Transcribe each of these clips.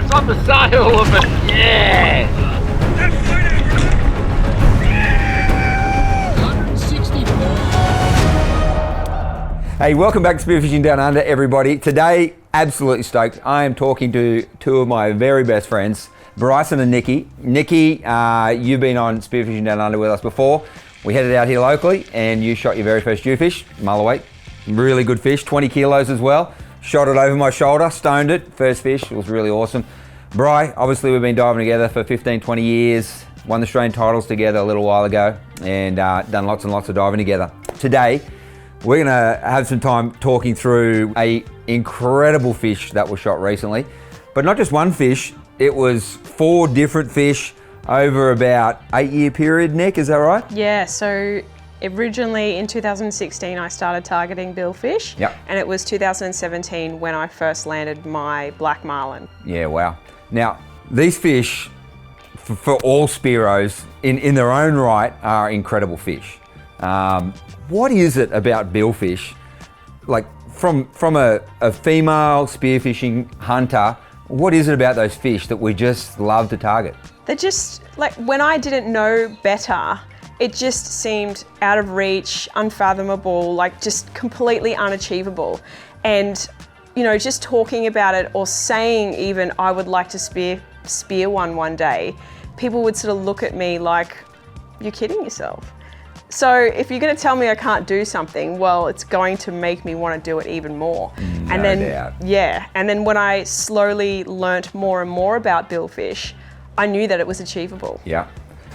it's on the sail of it. Yeah. 164. Hey, welcome back to Spearfishing Down Under, everybody. Today, absolutely stoked. I am talking to two of my very best friends, Bryson and Nikki. Nikki, you've been on Spearfishing Down Under with us before. We headed out here locally and you shot your very first jewfish, mullerweight. Really good fish, 20 kilos as well. Shot it over my shoulder, stoned it, first fish, it was really awesome. Bri, obviously we've been diving together for 15, 20 years, won the Australian titles together a little while ago and done lots and lots of diving together. Today, we're gonna have some time talking through a incredible fish that was shot recently, but not just one fish, it was 4 different fish over about 8-year period, Nick, is that right? Yeah, so originally in 2016 I started targeting billfish, yep. And it was 2017 when I first landed my black marlin. Yeah, wow. Now, these fish, for all Spearos, in their own right, are incredible fish. What is it about billfish, like from a female spearfishing hunter, what is it about those fish that we just love to target? They're just, like, when I didn't know better, it just seemed out of reach, unfathomable, like just completely unachievable. And, you know, just talking about it or saying even I would like to spear one day, people would sort of look at me like, you're kidding yourself. So if you're going to tell me I can't do something, well, it's going to make me want to do it even more. No doubt. Yeah, and then when I slowly learnt more and more about billfish, I knew that it was achievable. Yeah,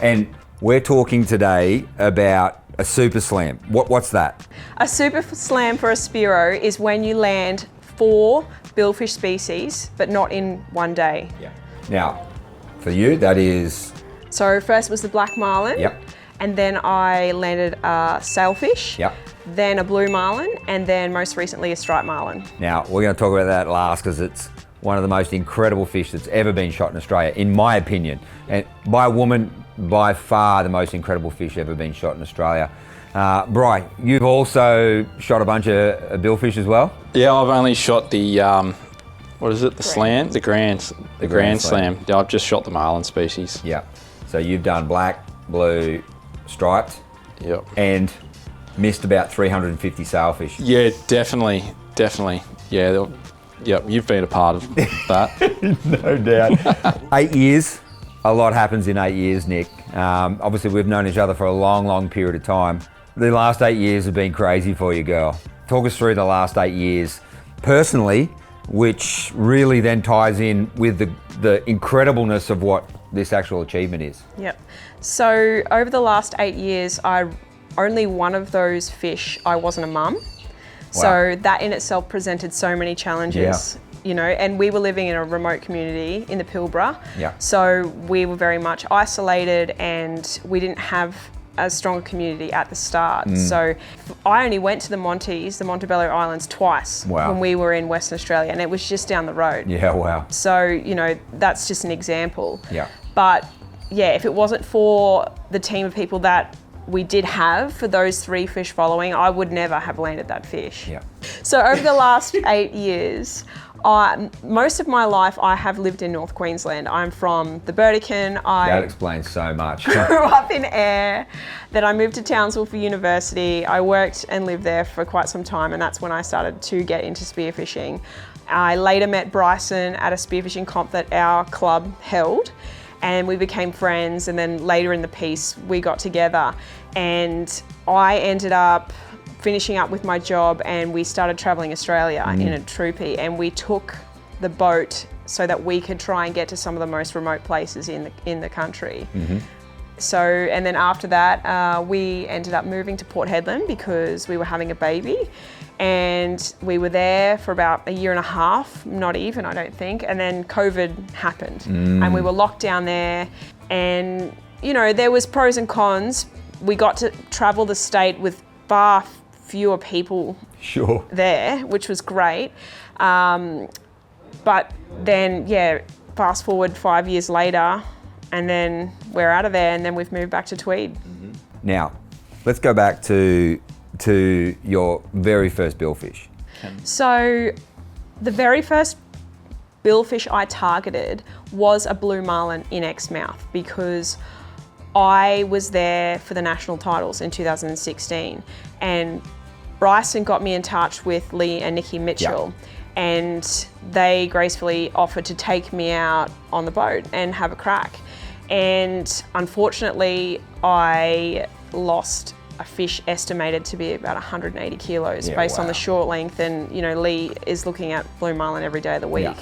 and we're talking today about a super slam. What's that? A super slam for a Spearo is when you land 4 billfish species, but not in one day. Yeah. Now, for you, that is? So first was the black marlin. Yep. And then I landed a sailfish. Yep. Then a blue marlin, and then most recently a striped marlin. Now, we're going to talk about that last because it's one of the most incredible fish that's ever been shot in Australia, in my opinion. And by a woman, by far the most incredible fish ever been shot in Australia. Bri, you've also shot a bunch of billfish as well? Yeah, I've only shot the, what is it, the slam? The grand slam. Yeah, I've just shot the marlin species. Yeah. So you've done black, blue, striped. Yep. And missed about 350 sailfish. Yeah, definitely. Yeah, yep, you've been a part of that. No doubt. 8 years. A lot happens in 8 years, Nick. Obviously, we've known each other for a long, long period of time. The last 8 years have been crazy for you, girl. Talk us through the last 8 years personally, which really then ties in with the incredibleness of what this actual achievement is. Yep. So over the last 8 years, only one of those fish, I wasn't a mum. Wow. So that in itself presented so many challenges. Yeah. You know, and we were living in a remote community in the Pilbara. Yeah. So we were very much isolated and we didn't have a strong community at the start. So I only went to the Montebello Islands twice. Wow. When we were in Western Australia, and it was just down the road. Yeah, wow. So, you know, that's just an example. Yeah. But yeah, if it wasn't for the team of people that we did have for those 3 fish following, I would never have landed that fish. Yeah. So over the last 8 years, most of my life I have lived in North Queensland. I'm from the Burdekin. That explains so much. Grew up in Ayr. Then I moved to Townsville for university. I worked and lived there for quite some time, and that's when I started to get into spearfishing. I later met Bryson at a spearfishing comp that our club held, and we became friends, and then later in the piece we got together, and I ended up finishing up with my job and we started traveling Australia in a troopy, and we took the boat so that we could try and get to some of the most remote places in the country. So, and then after that, we ended up moving to Port Hedland because we were having a baby, and we were there for about 1.5 years, not even, I don't think. And then COVID happened and we were locked down there, and you know, there was pros and cons. We got to travel the state with far fewer people there, which was great. But then, yeah, fast forward 5 years later, and then we're out of there, and then we've moved back to Tweed. Now, let's go back to your very first billfish. So the very first billfish I targeted was a blue marlin in Exmouth because I was there for the national titles in 2016, and Bryson got me in touch with Lee and Nikki Mitchell, and they gracefully offered to take me out on the boat and have a crack. And unfortunately, I lost a fish estimated to be about 180 kilos based on the short length, and you know, Lee is looking at blue marlin every day of the week.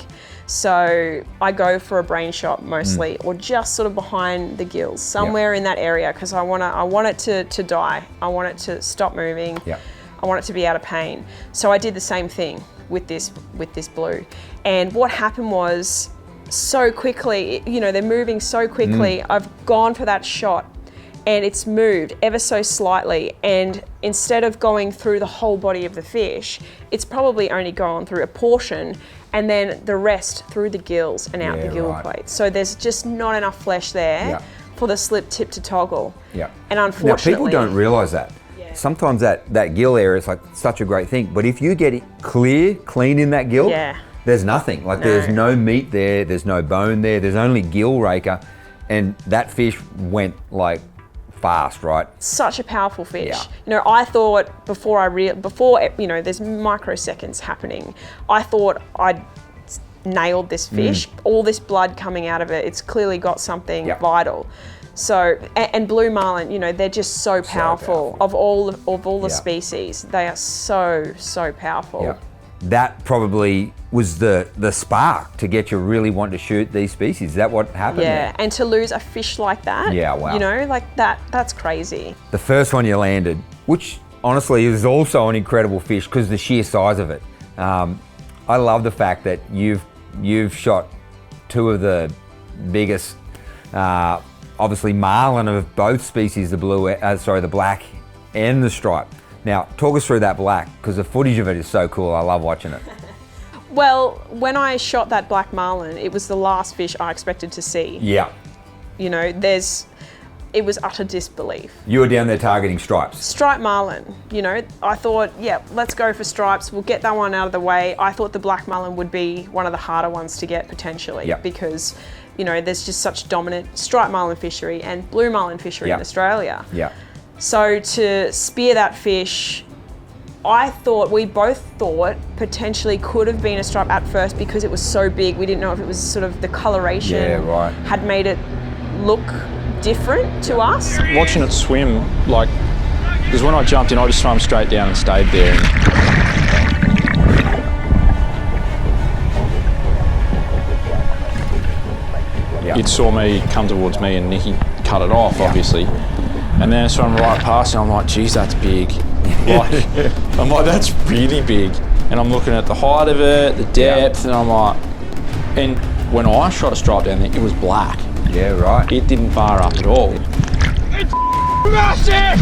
So I go for a brain shot mostly, or just sort of behind the gills, somewhere in that area, because I want it to die. I want it to stop moving. I want it to be out of pain. So I did the same thing with this blue. And what happened was, so quickly, you know, they're moving so quickly. I've gone for that shot, and it's moved ever so slightly, and instead of going through the whole body of the fish, it's probably only gone through a portion, and then the rest through the gills and out the gill plate. So there's just not enough flesh there for the slip tip to toggle. And unfortunately, now, people don't realise that. Sometimes that gill area is like such a great thing, but if you get it clean in that gill, there's nothing. Like there's no meat there, there's no bone there, there's only gill raker, and that fish went like fast, right? Such a powerful fish. You know, I thought before you know, there's microseconds happening, I thought I'd nailed this fish. All this blood coming out of it, it's clearly got something vital. So, and blue marlin, you know, they're just so powerful. Of all the species, they are so powerful. That probably was the spark to get you really want to shoot these species. Is that what happened? Yeah, and to lose a fish like that, you know, like that's crazy. The first one you landed, which honestly is also an incredible fish because the sheer size of it. I love the fact that you've shot two of the biggest, obviously marlin of both species, the black and the stripe. Now, talk us through that black, because the footage of it is so cool. I love watching it. Well, when I shot that black marlin, it was the last fish I expected to see. You know, it was utter disbelief. You were down there targeting stripes. Striped marlin, you know, I thought, let's go for stripes. We'll get that one out of the way. I thought the black marlin would be one of the harder ones to get potentially because, you know, there's just such dominant striped marlin fishery and blue marlin fishery in Australia. So to spear that fish, we both thought potentially could have been a stripe at first because it was so big. We didn't know if it was sort of the coloration had made it look different to us. Watching it swim, like, because when I jumped in, I just swam straight down and stayed there. It saw me come towards me and Nikki cut it off, obviously. And then I swam right past and I'm like, geez, that's big. I'm like, that's really big. And I'm looking at the height of it, the depth, and I'm like, and when I shot a stripe down there, it was black. It didn't bar up at all. It's massive!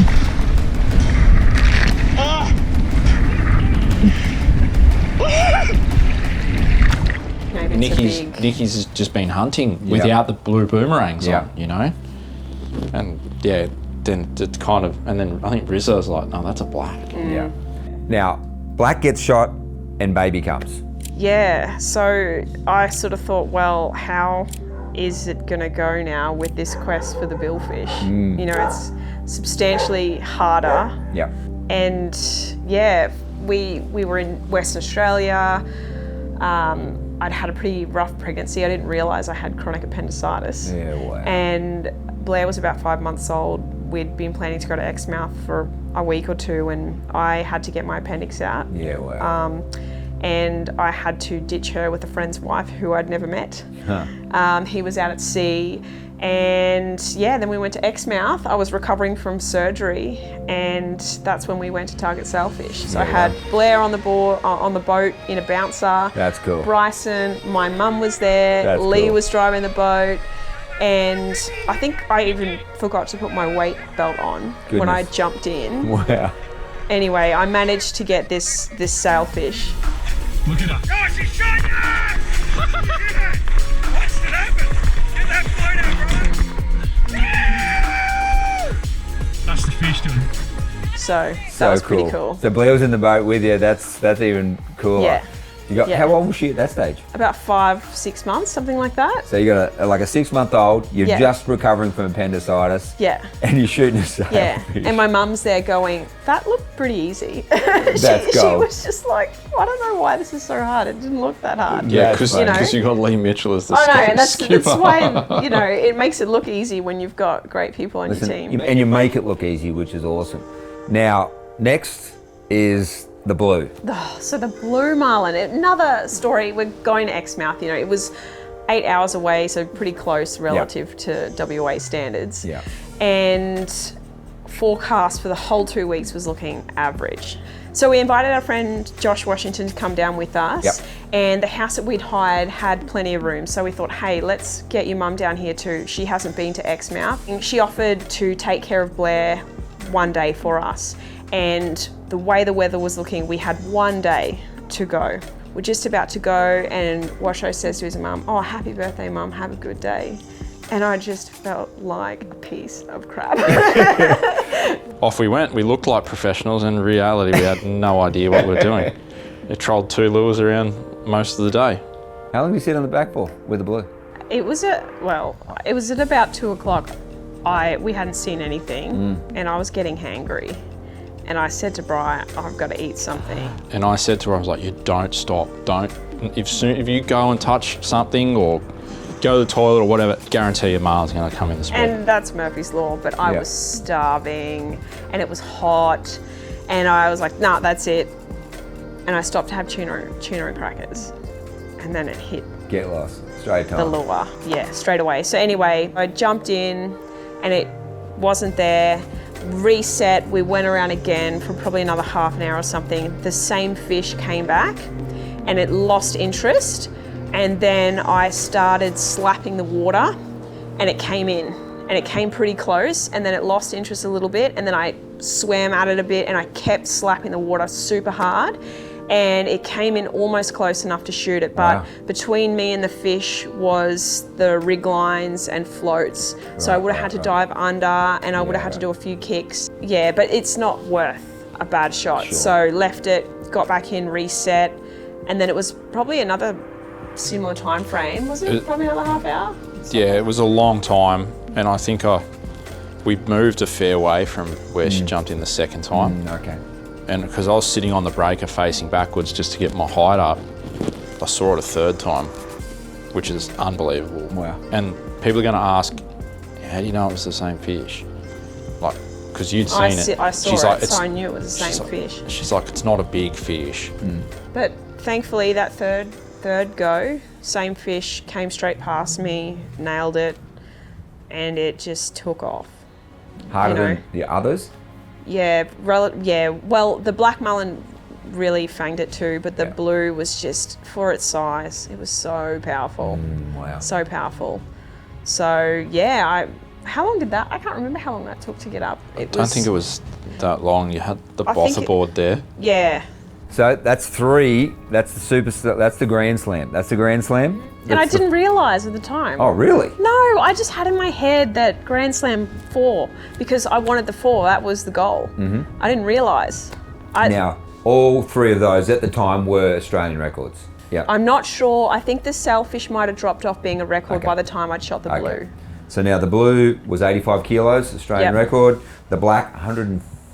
Nikki's just been hunting without the blue boomerangs on, you know? And then it kind of, and then I think Rizzo's like, no, that's a black. Now, black gets shot and baby comes. So I sort of thought, well, how is it gonna go now with this quest for the billfish? You know, it's substantially harder. And we were in Western Australia. I'd had a pretty rough pregnancy. I didn't realise I had chronic appendicitis. And Blair was about 5 months old. We'd been planning to go to Exmouth for a week or two, and I had to get my appendix out. And I had to ditch her with a friend's wife who I'd never met. He was out at sea, and then we went to Exmouth. I was recovering from surgery, and that's when we went to target sailfish. So I had Blair on the boat in a bouncer. That's cool. Bryson, my mum was there. Lee was driving the boat. And I think I even forgot to put my weight belt on when I jumped in. Anyway, I managed to get this sailfish. Look at her. Oh, she's shot you! What's that happen? Get that float out, right? That's the fish doing. So that was pretty cool. So Blair was in the boat with you. That's even cooler. You got, Yeah. How old was she at that stage? About 5-6 months, something like that. So you got like a 6-month-old, you're Yeah. just recovering from appendicitis. Yeah. And you're shooting a sailfish. Yeah, and my mum's there going, that looked pretty easy. That's she gold. was just like, I don't know why this is so hard. It didn't look that hard. Yeah, That's because funny. you got Lee Mitchell as the I know, and that's skipper. why, you know, it makes it look easy when you've got great people on Listen, your team. and you make it look easy, which is awesome. Now, next is the blue. So the blue marlin, another story, we're going to Exmouth, you know, it was 8 hours away, so pretty close relative to WA standards. Yeah. And forecast for the whole 2 weeks was looking average. So we invited our friend Josh Washington to come down with us. Yep. And the house that we'd hired had plenty of room. So we thought, hey, let's get your mum down here too. She hasn't been to Exmouth. And she offered to take care of Blair one day for us. And the way the weather was looking, we had 1 day to go. We're just about to go, and Washo says to his mum, oh, happy birthday, mum, have a good day. And I just felt like a piece of crap. Off we went. We looked like professionals. In reality, we had no idea what we were doing. We trolled 2 lures around most of the day. How long did you sit on the back for with the blue? It was at about 2 o'clock. We hadn't seen anything, and I was getting hangry. And I said to Bri, I've got to eat something. And I said to her, I was like, you don't stop. Don't. If you go and touch something or go to the toilet or whatever, guarantee your marlin's going to come in the spot. And that's Murphy's Law, but I was starving and it was hot. And I was like, nah, that's it. And I stopped to have tuna and crackers. And then it hit Get lost. Straight time. the lure. Yeah, straight away. So anyway, I jumped in and it wasn't there. Reset, we went around again for probably another half an hour or something. The same fish came back and it lost interest. And then I started slapping the water and it came in and it came pretty close, and then it lost interest a little bit, and then I swam at it a bit and I kept slapping the water super hard, and it came in almost close enough to shoot it. But between me and the fish was the rig lines and floats. So I would have had to dive under, and I would have had to do a few kicks. Yeah, but it's not worth a bad shot. Sure. So left it, got back in, reset, and then it was probably another similar time frame. Was it probably another half hour? Yeah, it was a long time, and I think we moved a fair way from where she jumped in the second time. Okay. And because I was sitting on the breaker facing backwards just to get my height up, I saw it a third time, which is unbelievable. Wow. And people are going to ask, how do you know it was the same fish? Like, because you'd seen it. I saw She's it, like, so I knew it was the same fish. She's like, it's not a big fish. But thankfully, that third go, same fish, came straight past me, nailed it, and it just took off. Harder You than the others? Yeah, well, the black mullen really fanged it too, but the blue was just, for its size, it was so powerful. Wow. So powerful. So, yeah, how long did that, I can't remember how long that took to get up. I don't think it was that long. You had the I think bother board there. Yeah. So that's 3. That's the Grand Slam. That's the Grand Slam? And I didn't realise at the time. Oh, really? No, I just had in my head that Grand Slam 4 because I wanted the 4. That was the goal. I didn't realise. Now, all 3 of those at the time were Australian records. Yeah. I'm not sure. I think the sailfish might have dropped off being a record Okay. by the time I'd shot the blue. So now the blue was 85 kilos, Australian Yep. record. The black,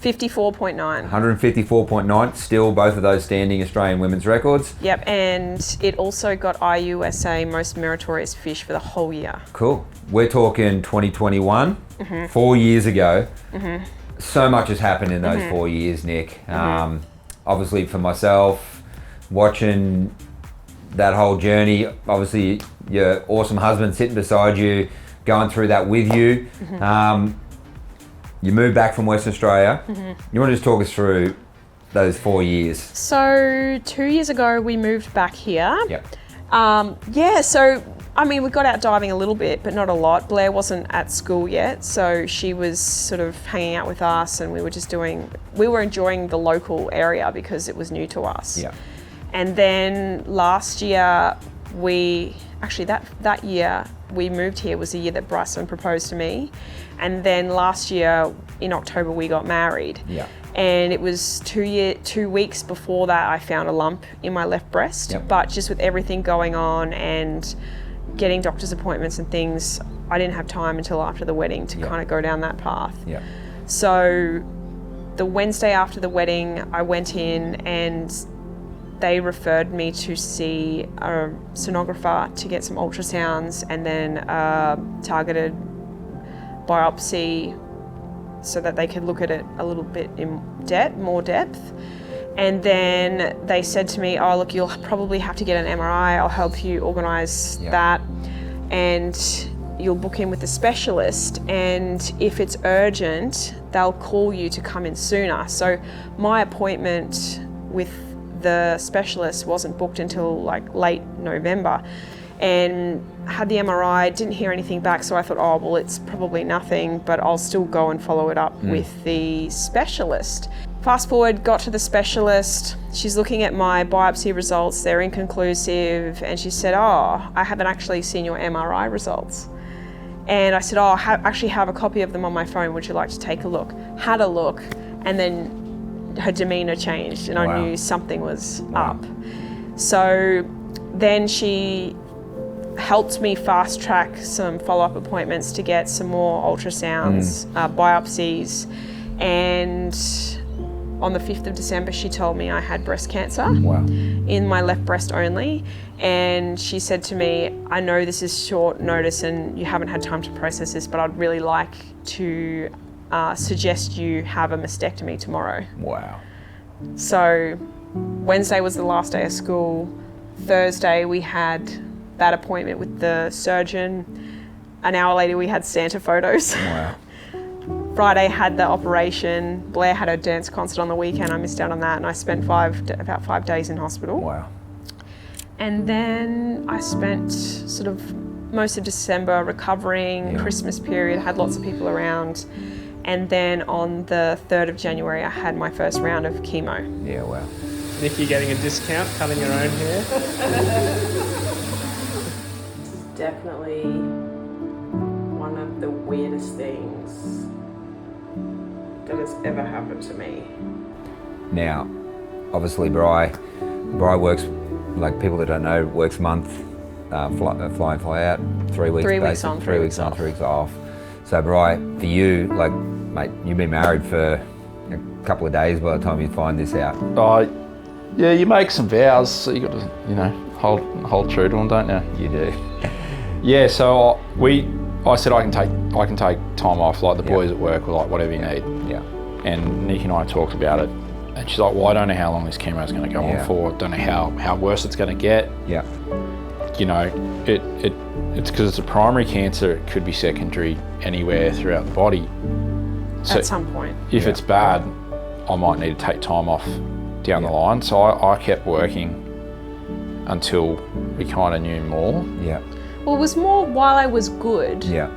54.9. 154.9. Still both of those standing Australian women's records. Yep, and it also got IUSA Most Meritorious Fish for the whole year. Cool. We're talking 2021, 4 years ago. So much has happened in those 4 years, Nick. Obviously for myself, watching that whole journey, obviously your awesome husband sitting beside you, going through that with you. You moved back from Western Australia. You want to just talk us through those 4 years? So 2 years ago, we moved back here. Yep. So I mean, we got out diving a little bit, but not a lot. Blair wasn't at school yet, so she was sort of hanging out with us, and we were enjoying the local area because it was new to us. Yeah. And then last year, that year we moved here was the year that Bryson proposed to me. And then last year in October, we got married. Yeah. And it was 2 weeks before that I found a lump in my left breast. Yep. But just with everything going on and getting doctor's appointments and things, I didn't have time until after the wedding to kind of go down that path. Yeah. So the Wednesday after the wedding, I went in and they referred me to see a sonographer to get some ultrasounds and then a targeted biopsy so that they could look at it a little bit in more depth. And then they said to me, oh, look, you'll probably have to get an MRI. I'll help you organise that. And you'll book in with a specialist. And if it's urgent, they'll call you to come in sooner. So my appointment with the specialist wasn't booked until like late November. And had the MRI, didn't hear anything back, so I thought, oh, well, it's probably nothing, but I'll still go and follow it up with the specialist. Fast forward, got to the specialist, she's looking at my biopsy results, they're inconclusive, and she said, oh, I haven't actually seen your MRI results. And I said, oh, I actually have a copy of them on my phone, would you like to take a look? Had a look, and then her demeanour changed, and I knew something was up. So then she helped me fast track some follow-up appointments to get some more ultrasounds, biopsies, and on the 5th of December she told me I had breast cancer in my left breast only, and she said to me, I know this is short notice and you haven't had time to process this, but I'd really like to suggest you have a mastectomy tomorrow. Wow. So Wednesday was the last day of school. Thursday we had that appointment with the surgeon. An hour later we had Santa photos. Wow. Friday had the operation. Blair had her dance concert on the weekend. I missed out on that, and I spent about 5 days in hospital. Wow. And then I spent sort of most of December recovering, Christmas period, had lots of people around. And then on the 3rd of January, I had my first round of chemo. Yeah, wow. Nikki getting a discount, cutting her own hair. Definitely one of the weirdest things that has ever happened to me. Now, obviously, Bri works, like people that don't know, works month, fly in, fly out, 3 weeks. 3 weeks on, 3 weeks on, 3 weeks off. So, Bri, for you, like, mate, you've been married for a couple of days by the time you find this out. Yeah, you make some vows, so you got to, you know, hold true to them, don't you? You do. Yeah, so I said I can take time off, like the boys at work were like, whatever you need. Yeah. And Nikki and I talked about it, and she's like, well, I don't know how long this chemo is going to go on for. Don't know how worse it's going to get. Yeah. You know, it's because it's a primary cancer. It could be secondary anywhere throughout the body. So at some point. If it's bad, I might need to take time off down the line. So I kept working until we kind of knew more. Yeah. Well, it was more while I was good. Yeah.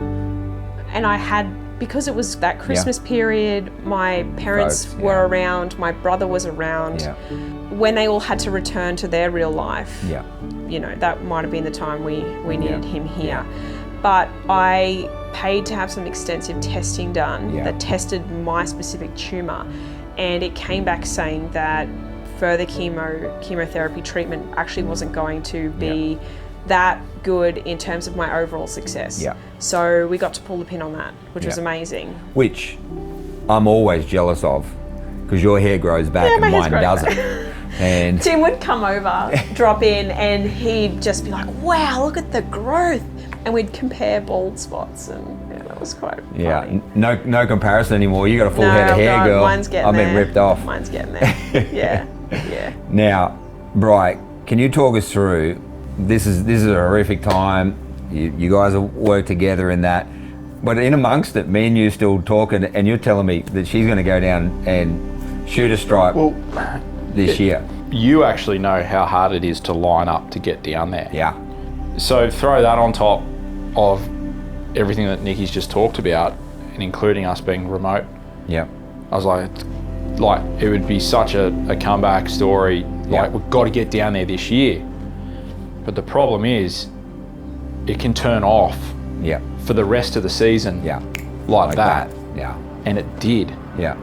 And I had, because it was that Christmas period, my parents were around, my brother was around. Yeah. When they all had to return to their real life, Yeah. you know, that might have been the time we needed him here. But I paid to have some extensive testing done that tested my specific tumour, and it came back saying that further chemotherapy treatment actually wasn't going to be that good in terms of my overall success. Yeah. So we got to pull the pin on that, which was amazing. Which I'm always jealous of, because your hair grows back and mine doesn't. And Tim would come over, drop in, and he'd just be like, wow, look at the growth. And we'd compare bald spots, and that was quite funny. No comparison anymore. You got a full head of hair, girl. Mine's getting I've there. been ripped off. Mine's getting there. Yeah. Now, Bri, can you talk us through, this is a horrific time. You guys have worked together in that. But in amongst it, me and you still talking, and you're telling me that she's going to go down and shoot a stripe this year. You actually know how hard it is to line up to get down there. Yeah. So throw that on top of everything that Nikki's just talked about, and including us being remote. Yeah. I was like it would be such a comeback story. Like, we've got to get down there this year. But the problem is, it can turn off for the rest of the season like that. Yeah. And it did. Yeah.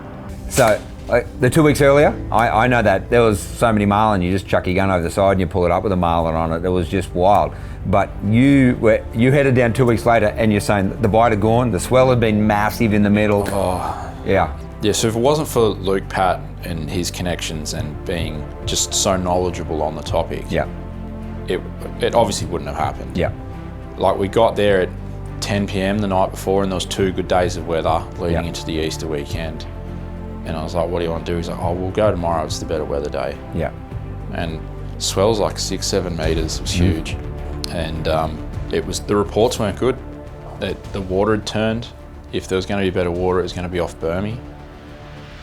So The 2 weeks earlier, I know that there was so many marlin, you just chuck your gun over the side and you pull it up with a marlin on it. It was just wild. But you headed down 2 weeks later and you're saying the bite had gone, the swell had been massive in the middle. Oh. Yeah. Yeah, so if it wasn't for Luke Pat and his connections and being just so knowledgeable on the topic, Yeah. it obviously wouldn't have happened. Yeah. Like, we got there at 10 p.m. the night before, and there was 2 good days of weather leading into the Easter weekend. And I was like, what do you want to do? He's like, oh, we'll go tomorrow, it's the better weather day. Yeah. And swell's like 6-7 meters, it was huge. And the reports weren't good. The water had turned. If there was going to be better water, it was going to be off Burmy.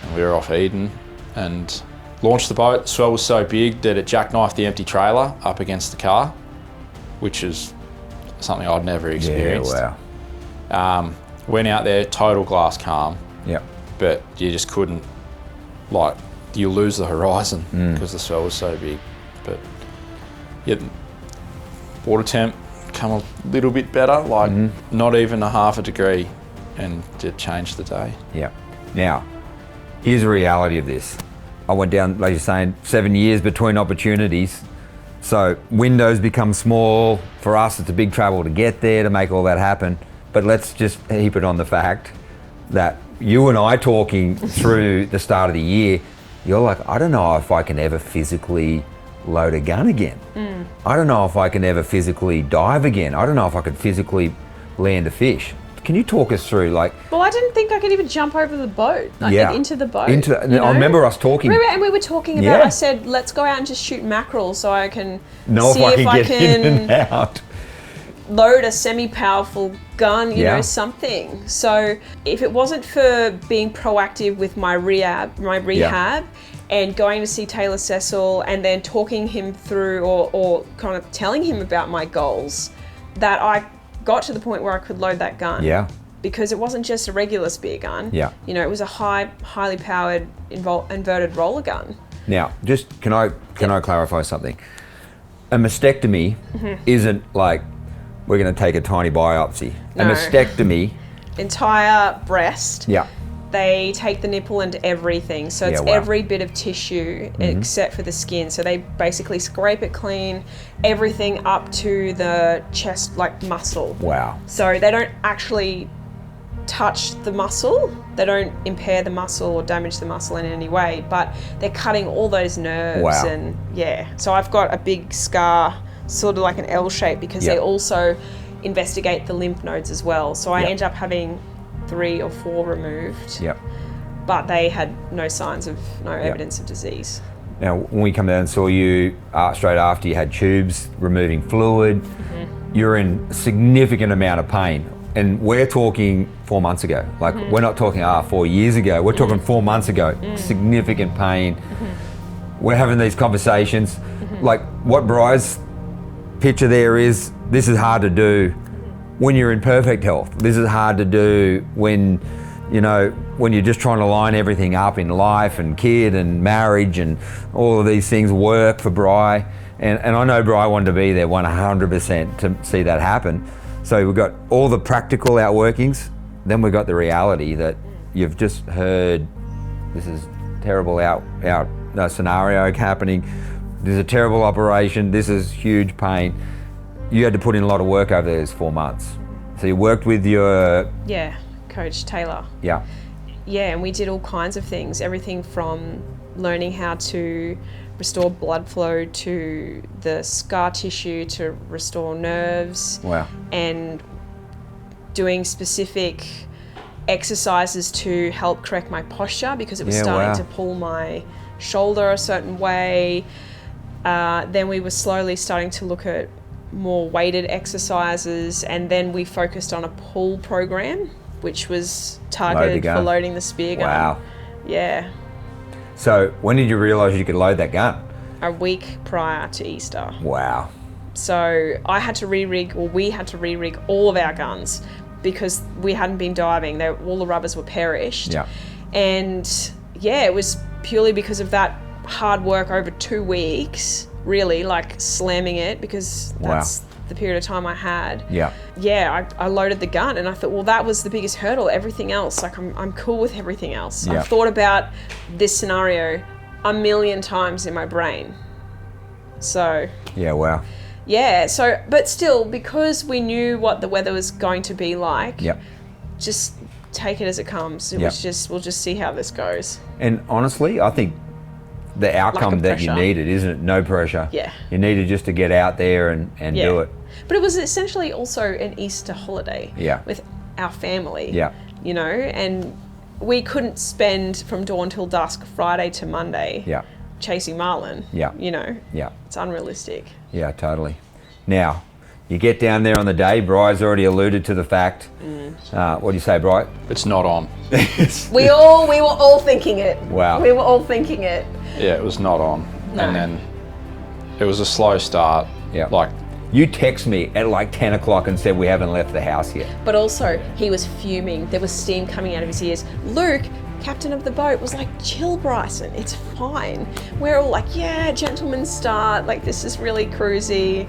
And we were off Eden and launched the boat. The swell was so big that it jackknifed the empty trailer up against the car, which is something I'd never experienced. Yeah, wow. Went out there, total glass calm. Yeah. But you just couldn't, you lose the horizon because the swell was so big. But yeah, water temp come a little bit better, not even a half a degree, and it changed the day. Yeah. Now, here's the reality of this. I went down, like you're saying, 7 years between opportunities. So windows become small. For us, it's a big travel to get there, to make all that happen. But let's just heap it on the fact that you and I talking through the start of the year, you're like, I don't know if I can ever physically load a gun again. I don't know if I can ever physically dive again. I don't know if I could physically land a fish. Can you talk us through, Well, I didn't think I could even jump over the boat, into the boat. I remember us talking. And we were talking about, I said, let's go out and just shoot mackerel so I can know see if I can can get in and out. Load a semi-powerful gun, you know, something. So if it wasn't for being proactive with my rehab and going to see Taylor Cecil and then talking him through or kind of telling him about my goals, that I got to the point where I could load that gun. Yeah. Because it wasn't just a regular spear gun. Yeah. You know, it was a highly powered inverted roller gun. Now, just can I clarify something? A mastectomy isn't like we're going to take a tiny biopsy. No. A mastectomy, entire breast. Yeah. They take the nipple and everything. So it's every bit of tissue except for the skin. So they basically scrape it clean, everything up to the chest, like muscle. Wow. So they don't actually touch the muscle. They don't impair the muscle or damage the muscle in any way, but they're cutting all those nerves. Wow. And so I've got a big scar, sort of like an L shape, because they also investigate the lymph nodes as well. So I end up having 3 or 4 removed. Yep. But they had no signs of, no evidence of disease. Now, when we come down and saw you straight after, you had tubes removing fluid. You're in a significant amount of pain. And we're talking 4 months ago. Like, we're not talking 4 years ago. We're talking 4 months ago. Significant pain. We're having these conversations. Like, what Bry's picture there is, this is hard to do when you're in perfect health. This is hard to do when, you know, when you're just trying to line everything up in life and kid and marriage and all of these things work for Bry. And I know Bry wanted to be there 100% to see that happen. So we've got all the practical outworkings, then we've got the reality that you've just heard this is terrible scenario happening. This is a terrible operation. This is huge pain. You had to put in a lot of work over those 4 months. So you worked with your... Coach Taylor. Yeah, and we did all kinds of things. Everything from learning how to restore blood flow to the scar tissue to restore nerves. Wow. And doing specific exercises to help correct my posture because it was starting to pull my shoulder a certain way. Then we were slowly starting to look at more weighted exercises, and then we focused on a pull program, which was targeted for loading the spear gun. Wow. Yeah. So when did you realise you could load that gun? A week prior to Easter. Wow. So I had to we had to re-rig all of our guns because we hadn't been diving. All the rubbers were perished. Yeah. And it was purely because of that hard work over 2 weeks, really, like slamming it, because the period of time I had. Yeah. Yeah, I loaded the gun and I thought, well, that was the biggest hurdle. Everything else, like I'm cool with everything else. Yeah. I've thought about this scenario a million times in my brain. So Yeah, wow. yeah, so but still, because we knew what the weather was going to be like, Yep. just take it as it comes. It Yep. was just, we'll just see how this goes. And honestly, I think the outcome of that you pressure. needed, isn't it? No pressure. Yeah. You needed just to get out there and Yeah. do it. But it was essentially also an Easter holiday Yeah. with our family. Yeah. You know, and we couldn't spend from dawn till dusk, Friday to Monday, Yeah. chasing marlin. Yeah. You know, Yeah. it's unrealistic. Yeah, totally. Now, you get down there on the day. Bry's already alluded to the fact. What do you say, Bry? It's not on. We were all thinking it. Wow. We were all thinking it. Yeah, it was not on. No. And then it was a slow start. Yeah. Like, You text me at like 10 o'clock and said we haven't left the house yet. But also, he was fuming. There was steam coming out of his ears. Luke, captain of the boat, was like, chill, Bryson, it's fine. We're all like, yeah, gentleman's start. Like, this is really cruisy.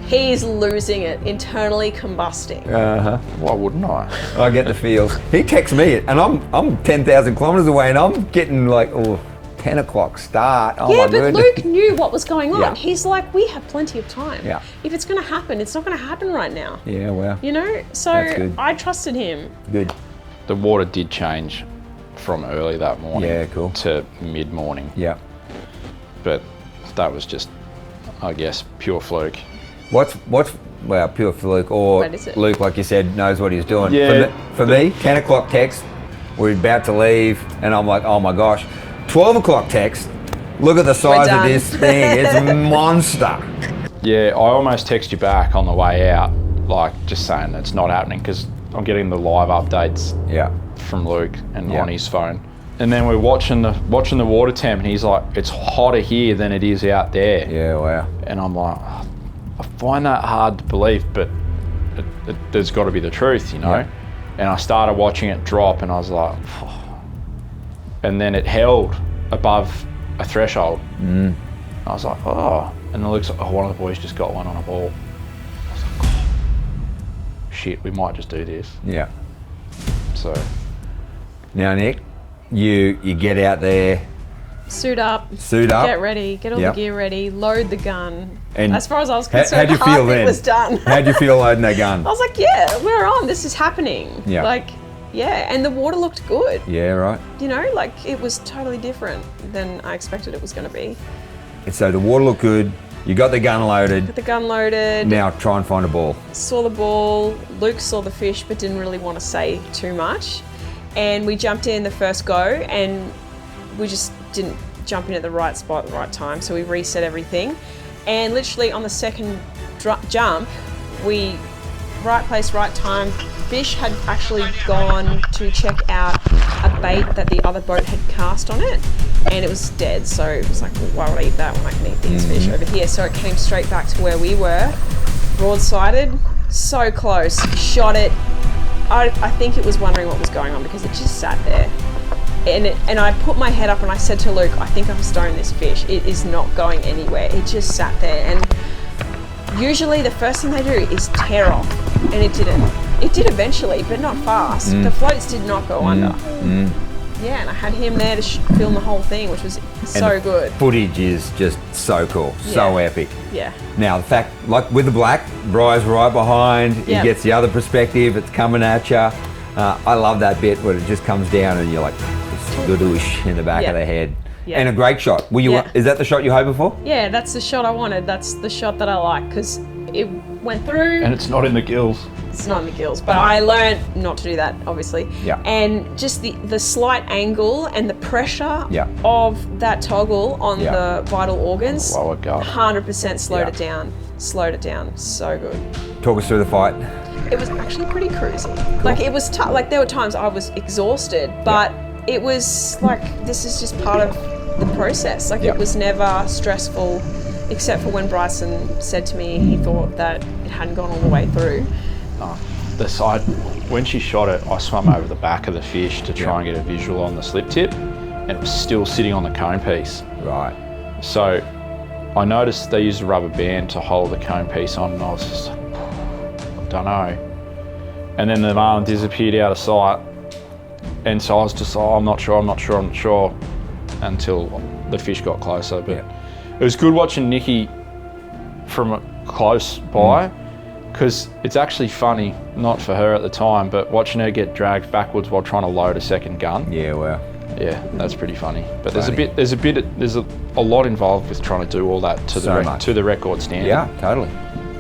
He's losing it, internally combusting. why wouldn't I? I get the feels. He texts me and I'm 10,000 kilometers away and I'm getting like, 10 o'clock start. Oh Yeah, my but goodness. Luke knew what was going on. Yeah. He's like, we have plenty of time. Yeah. If it's going to happen, it's not going to happen right now. Yeah, wow. You know? So That's good. I trusted him. Good. The water did change from early that morning Yeah, cool. to mid-morning. Yeah. But that was just, I guess, pure fluke. What's well, pure fluke or What is it? Luke, like you said, knows what he's doing. Yeah. For me, 10 o'clock text, we're about to leave and I'm like, oh my gosh. 12 o'clock text, look at the size of done. this thing. It's a monster. Yeah, I almost text you back on the way out, like just saying it's not happening because I'm getting the live updates Yeah. from Luke and Yeah. on his phone. And then we're watching the water temp and he's like, it's hotter here than it is out there. Yeah, wow. And I'm like, "Oh, I find that hard to believe, but there's got to be the truth, you know? Yeah. And I started watching it drop and I was like, oh. And then it held above a threshold. I was like, oh. And it looks like, oh, one of the boys just got one on a ball. I was like, oh, shit, we might just do this. Yeah. So, Now, Nick, you get out there, Suit up. Get ready. Get all Yep. the gear ready. Load the gun. And as far as I was how'd concerned, you half feel it then? was done. How'd you feel loading that gun? I was like, yeah, we're on. This is happening. Yeah. Like, yeah, and the water looked good. Yeah, right. You know, like it was totally different than I expected it was going to be. And so the water looked good. You got the gun loaded. Got the gun loaded. Now try and find a ball. Saw the ball. Luke saw the fish, but didn't really want to say too much. And we jumped in the first go, and we just didn't jump in at the right spot at the right time. So we reset everything, and literally on the second jump, we right place, right time. Fish had actually gone to check out a bait that the other boat had cast on it, and it was dead. So it was like, well, why would I eat that when I can eat these fish over here? So it came straight back to where we were, broadsided, so close, shot it. I think it was wondering what was going on because it just sat there. And I put my head up and I said to Luke, I think I've stoned this fish. It is not going anywhere. It just sat there. And usually the first thing they do is tear off, and it didn't. It did eventually, but not fast. The floats did not go under. Yeah, and I had him there to film the whole thing, which was so good. Footage is just so cool, so Yeah. epic. Yeah. Now the fact, like with the black, Bry's right behind. He Yep. gets the other perspective. It's coming at you. I love that bit where it just comes down and you're like, it's good-oosh in the back Yeah. of the head. Yeah. And a great shot. Were you? Yeah. Is that the shot you hoping for? Yeah, that's the shot I wanted. That's the shot that I like because it went through. and it's not in the gills. It's not in the gills, but I learned not to do that, obviously. Yeah. And just the slight angle and the pressure Yeah. of that toggle on Yeah. the vital organs, Lower guard. 100% slowed Yeah. it down. Slowed it down. So good. Talk us through the fight. It was actually pretty cruisy. Like it was tough. Like there were times I was exhausted, but it was like this is just part of the process. Like Yeah. it was never stressful, except for when Bryson said to me he thought that it hadn't gone all the way through. The side, when she shot it, I swam over the back of the fish to try and get a visual on the slip tip, and it was still sitting on the cone piece. Right. So I noticed they used a rubber band to hold the cone piece on, and I was just, I don't know. And then the marlin disappeared out of sight, and so I was just, oh, I'm not sure, until the fish got closer. But it was good watching Nikki from close by, because it's actually funny, not for her at the time, but watching her get dragged backwards while trying to load a second gun. Yeah, wow. Yeah, that's pretty funny. But there's a lot involved with trying to do all that to the record standard. Yeah, totally.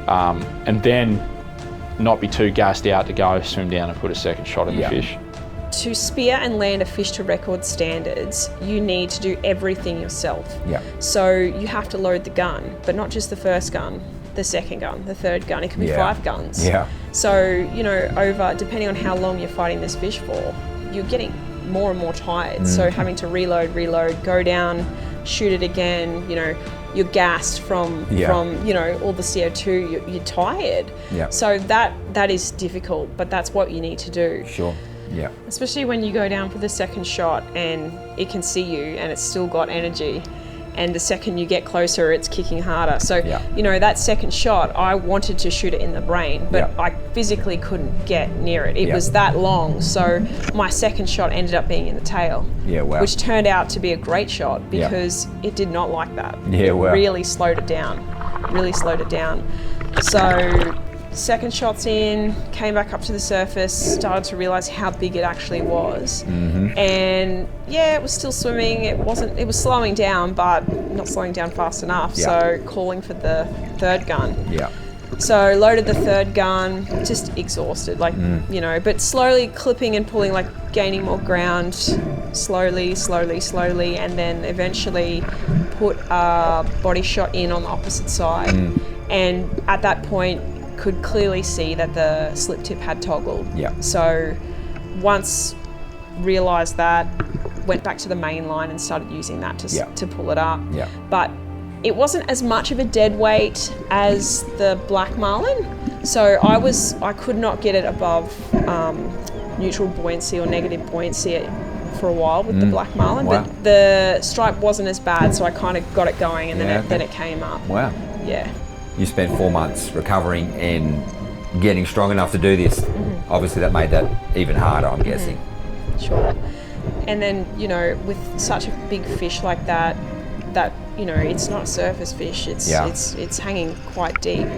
And then not be too gassed out to go swim down and put a second shot in the fish. To spear and land a fish to record standards, you need to do everything yourself. Yeah. So you have to load the gun, but not just the first gun, the second gun, the third gun. It can be 5 guns. Yeah. So, you know, depending on how long you're fighting this fish for, you're getting more and more tired. So having to reload, go down, shoot it again, you know, you're gassed from you know, all the CO2, you're tired. Yeah. So that is difficult, but that's what you need to do. Sure. Yeah. Especially when you go down for the second shot and it can see you and it's still got energy. And the second you get closer, it's kicking harder. So, you know, that second shot, I wanted to shoot it in the brain, but I physically couldn't get near it. It was that long. So my second shot ended up being in the tail, which turned out to be a great shot because it did not like that. Yeah, wow. Really slowed it down, So second shot's in, came back up to the surface, started to realize how big it actually was. And it was still swimming. It was slowing down, but not slowing down fast enough. So calling for the third gun. Yeah. So loaded the third gun, just exhausted, like, you know, but slowly clipping and pulling, like gaining more ground, slowly, and then eventually put a body shot in on the opposite side. And at that point, could clearly see that the slip tip had toggled. Yeah. So once realised that, went back to the main line and started using that to pull it up. Yeah. But it wasn't as much of a dead weight as the black marlin. So I could not get it above neutral buoyancy or negative buoyancy for a while with the black marlin. Wow. But the stripe wasn't as bad, so I kind of got it going, and then it came up. Wow. Yeah. You spent 4 months recovering and getting strong enough to do this. Obviously that made that even harder, I'm guessing. Sure. And then, you know, with such a big fish like that, you know, it's not a surface fish, it's hanging quite deep.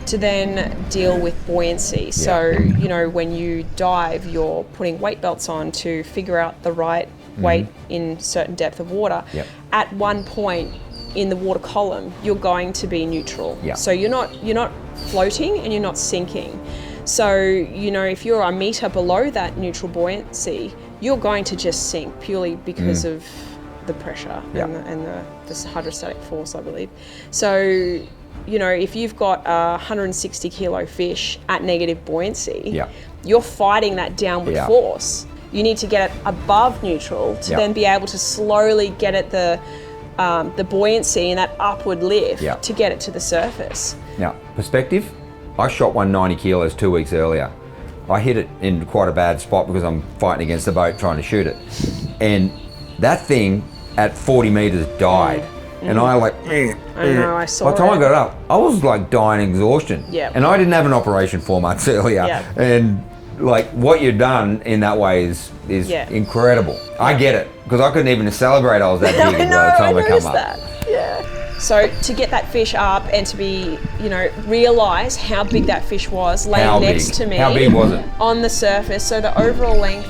To then deal with buoyancy. So, you know, when you dive, you're putting weight belts on to figure out the right weight in certain depth of water. At one point in the water column, you're going to be neutral. So you're not floating and you're not sinking. So, you know, if you're a metre below that neutral buoyancy, you're going to just sink purely because of the pressure and the hydrostatic force, I believe. So, you know, if you've got a 160 kilo fish at negative buoyancy, you're fighting that downward force. You need to get it above neutral to then be able to slowly get at the buoyancy and that upward lift to get it to the surface. Now, perspective, I shot one 90 kilos 2 weeks earlier. I hit it in quite a bad spot because I'm fighting against the boat trying to shoot it. And that thing at 40 meters died. And I like, I know, I saw by the time it. I got up, I was like dying exhaustion. And I didn't have an operation 4 months earlier. And like what you've done in that way is incredible. I get it, because I couldn't even celebrate I was that big by the time I come up. That. So to get that fish up and to be, you know, realise how big that fish was laying next to me. How big was it? On the surface. So the overall length,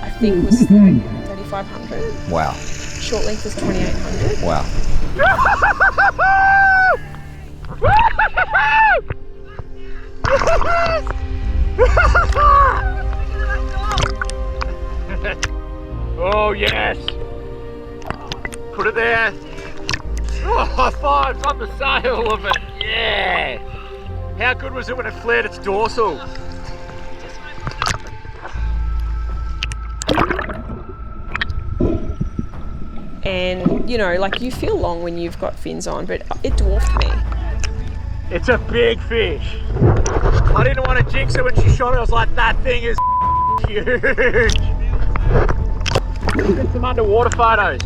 I think, was 3,500. Wow. Short length was 2,800. Wow. Oh yes! Put it there! Oh, high five on the sail of it! Yeah! How good was it when it flared its dorsal? And, you know, like, you feel long when you've got fins on, but it dwarfed me. It's a big fish. I didn't want to jinx it when she shot it. I was like, that thing is huge. Let's get some underwater photos.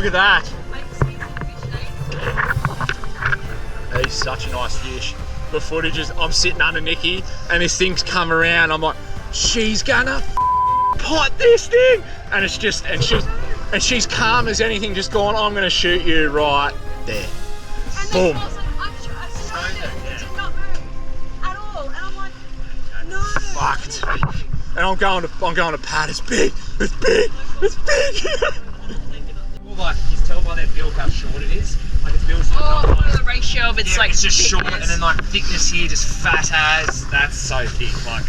Look at that. He's such a nice fish. The footage is, I'm sitting under Nikki and this thing's come around. I'm like, she's gonna pot this thing. And it's just, and she's calm as anything, just going, I'm gonna shoot you right there. Boom. Fucked. And I'm going to pat. It's big. It's big. It's big. Well, like, you can tell by their build how short it is. Like, it's built the ratio of it's like it's just short, and then like thickness here, just fat as. That's so thick. Like,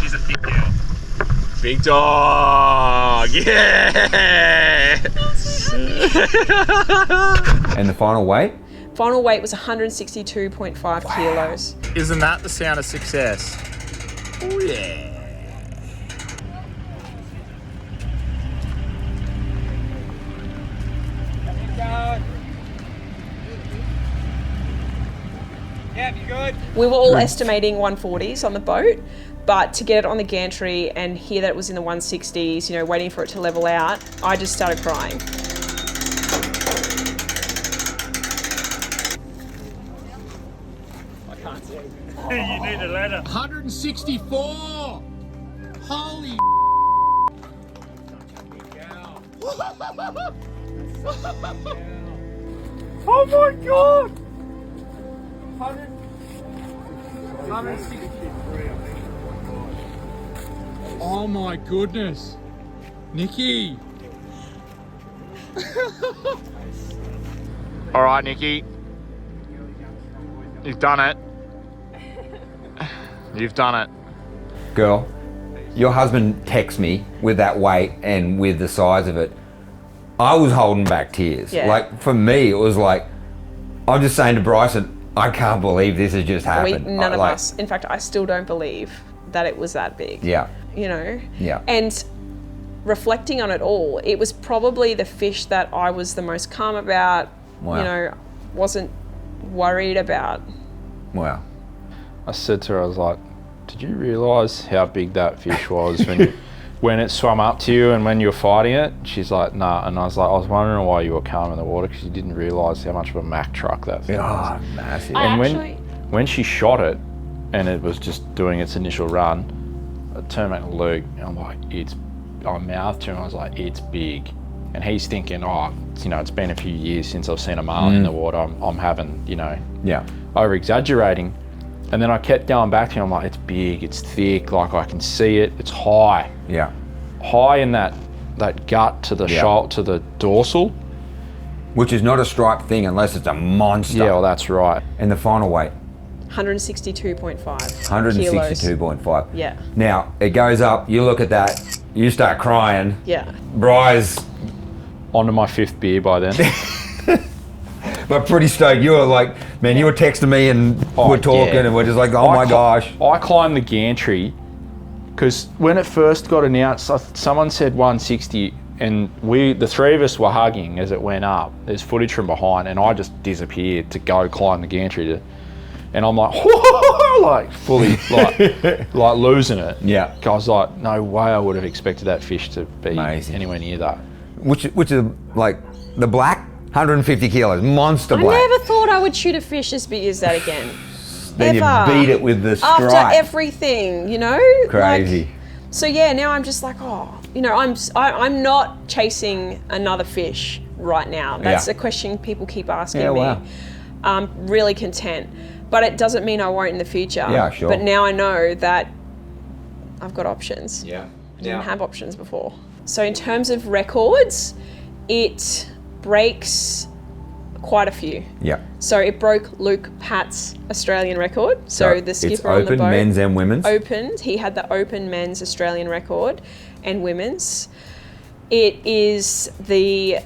she's a thick girl. Big dog. Yeah. And the final weight? Final weight was 162.5 kilos. Isn't that the sound of success? Oh yeah. Yeah, you good? We were all estimating 140s on the boat, but to get it on the gantry and hear that it was in the 160s, you know, waiting for it to level out, I just started crying. You need a ladder. 164. Holy. Oh my god. 163. Oh my goodness. Nikki. All right, Nikki. You've done it. You've done it. Girl, your husband texts me with that weight and with the size of it. I was holding back tears. Yeah. Like, for me, it was like, I'm just saying to Bryson, I can't believe this has just happened. None of us. In fact, I still don't believe that it was that big. Yeah. You know? Yeah. And reflecting on it all, it was probably the fish that I was the most calm about, Wow. you know, wasn't worried about. Wow. I said to her, I was like, did you realise how big that fish was when it swam up to you and when you were fighting it? She's like, nah. And I was like, I was wondering why you were calm in the water, because you didn't realise how much of a Mack truck that thing was. Oh, massive. And when she shot it and it was just doing its initial run, I turned back to Luke and I'm like, I mouthed to him, I was like, it's big. And he's thinking, oh, you know, it's been a few years since I've seen a marlin in the water. I'm having, you know, over-exaggerating. And then I kept going back to him, I'm like, it's big, it's thick, like I can see it, it's high. Yeah. High in that gut to the shoulder, to the dorsal. Which is not a striped thing unless it's a monster. Yeah, well, that's right. And the final weight? 162.5 162.5. Yeah. Now, it goes up, you look at that, you start crying. Yeah. Bry's... Onto my 5th beer by then. But pretty stoked. You were like, man, you were texting me and we're talking and we're just like, oh my gosh. I climbed the gantry because when it first got announced, someone said 160 and the three of us were hugging as it went up. There's footage from behind and I just disappeared to go climb the gantry and I'm like, like fully like losing it. Yeah. I was like, no way I would have expected that fish to be Amazing. Anywhere near that. Which is like the black, 150 kilos, monster black. I never thought I would shoot a fish as big as that again. Then ever. you beat it with the stripe. After everything, you know? Crazy. Like, so yeah, now I'm just like, oh, you know, I'm not chasing another fish right now. That's a question people keep asking me. Wow. I'm really content. But it doesn't mean I won't in the future. Yeah, sure. But now I know that I've got options. Yeah. I didn't have options before. So in terms of records, it breaks quite a few. Yeah. So it broke Luke Patt's Australian record. So the skipper it's on the open, boat. men's and women's. Opened. He had the open men's Australian record and women's. It is the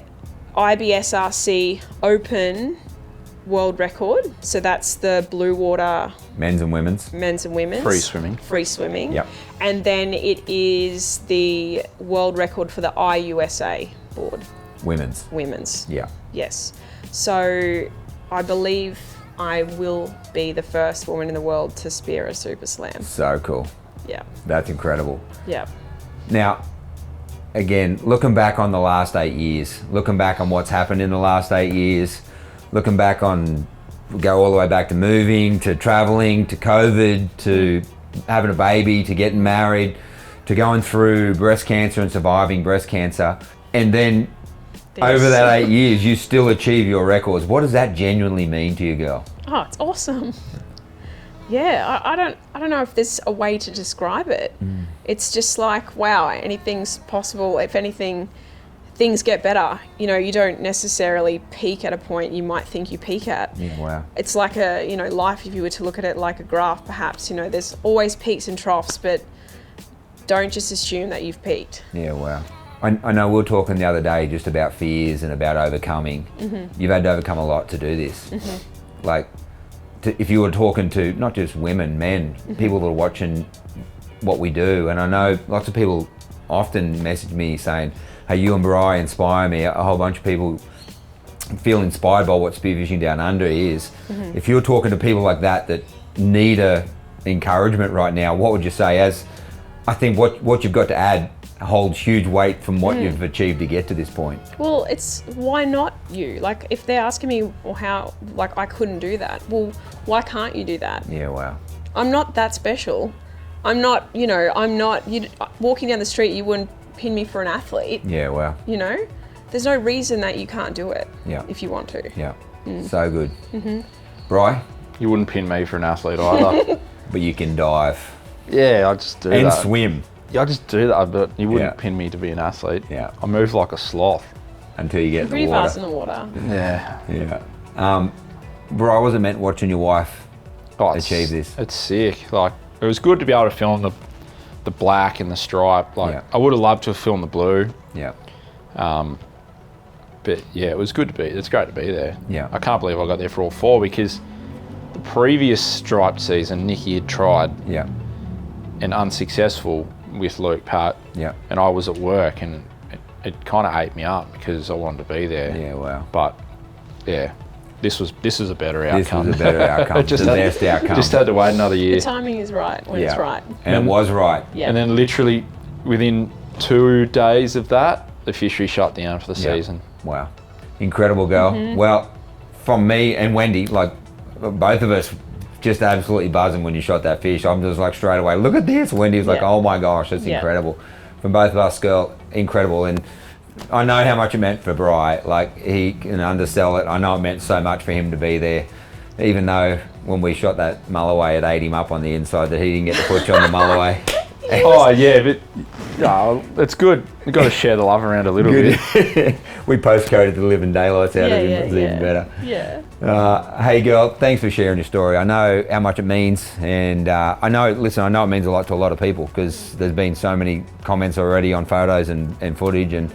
IBSRC open world record. So that's the blue water men's and women's. Free swimming. Free swimming. Yep. And then it is the world record for the IUSA board. Women's. Yeah. Yes. So I believe I will be the first woman in the world to spear a super slam. So cool. Yeah. That's incredible. Yeah. Now, again, looking back on the last 8 years, looking back on what's happened in the last 8 years, looking back on, go all the way back to moving, to traveling, to COVID, to having a baby, to getting married, to going through breast cancer and surviving breast cancer. And then over that 8 years, you still achieve your records. What does that genuinely mean to you, girl? Oh, it's awesome. Yeah, I don't know if there's a way to describe it. It's just like, wow, anything's possible. If anything, things get better. You know, you don't necessarily peak at a point you might think you peak at. Yeah, wow. It's like a, you know, life, if you were to look at it like a graph, perhaps, you know, there's always peaks and troughs, but don't just assume that you've peaked. Yeah, wow. I know we were talking the other day just about fears and about overcoming. You've had to overcome a lot to do this. Like, if you were talking to not just women, men, people that are watching what we do, and I know lots of people often message me saying, hey, you and Bri inspire me. A whole bunch of people feel inspired by what Spearfishing Down Under is. If you're talking to people like that need encouragement right now, what would you say? As I think what you've got to add holds huge weight from what you've achieved to get to this point. Well, it's why not you? Like, if they're asking me, well, how, like, I couldn't do that. Well, why can't you do that? Yeah, wow. I'm not that special. I'm not, you know, walking down the street, you wouldn't pin me for an athlete. Yeah, wow. You know, there's no reason that you can't do it. Yeah. If you want to. Yeah, so good. Bri? You wouldn't pin me for an athlete either. But you can dive. Yeah, I just do and that. swim. Yeah, I just do that, but you wouldn't pin me to be an athlete. Yeah. I move like a sloth. Until you get in Pretty the water. fast in the water. Yeah. Yeah. Bri, what was it meant watching your wife achieve this? It's sick. Like, it was good to be able to film the black and the stripe. Like, I would have loved to have filmed the blue. Yeah. But yeah, it was good to be. It's great to be there. Yeah. I can't believe I got there for all four, because the previous striped season, Nikki had tried Yeah. and unsuccessful with Luke Pat. Yeah. And I was at work, and it kind of ate me up because I wanted to be there. Yeah, wow. But yeah, this was a better outcome. This was a better outcome. Just the had- best outcome. Just had to wait another year. The timing is right when it's right. And it was right. Yeah. And then literally within 2 days of that, the fishery shut down for the season. Wow. Incredible, girl. Well, from me and Wendy, like both of us, just absolutely buzzing when you shot that fish. I'm just like straight away, look at this. Wendy was like, oh my gosh, that's incredible. From both of us, girl, incredible. And I know how much it meant for Bri. Like, he can undersell it. I know it meant so much for him to be there. Even though when we shot that mulloway, it ate him up on the inside that he didn't get to put you on the mulloway. Oh yeah, but it's good. You've got to share the love around a little bit. We postcoded the living daylights out of him. It was even better. Yeah. Hey girl, thanks for sharing your story. I know how much it means, and I know it means a lot to a lot of people, because there's been so many comments already on photos and footage, and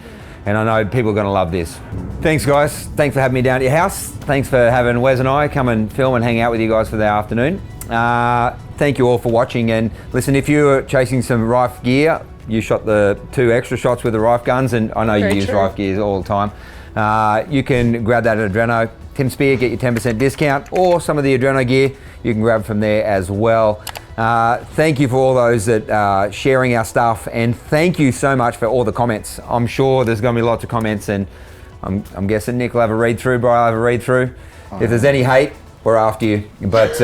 I know people are going to love this. Thanks guys. Thanks for having me down at your house. Thanks for having Wes and I come and film and hang out with you guys for the afternoon. Thank you all for watching, and listen, if you're chasing some Rife gear, you shot the 2 extra shots with the Rife guns, and I know you use Rife gears all the time. You can grab that at Adreno. Tim Spear, get your 10% discount, or some of the Adreno gear you can grab from there as well. Thank you for all those that are sharing our stuff, and thank you so much for all the comments. I'm sure there's going to be lots of comments, and I'm guessing Nick will have a read through, Bri will have a read through. If there's any hate, we're after you. But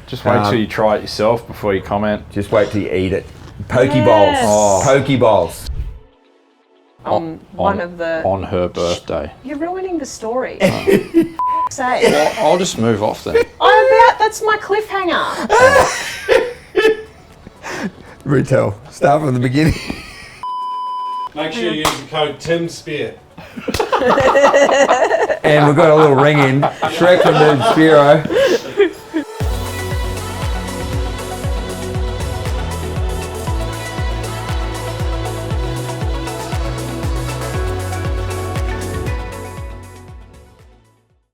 just wait till you try it yourself before you comment. Just wait till you eat it. Pokeballs. Oh. Pokeballs. On her birthday. You're ruining the story. Say. Well, I'll just move off then. That's my cliffhanger. Retail. Start from the beginning. Make sure you use the code Tim Spear. And we've got a little ring in. Shrek from the Spiro.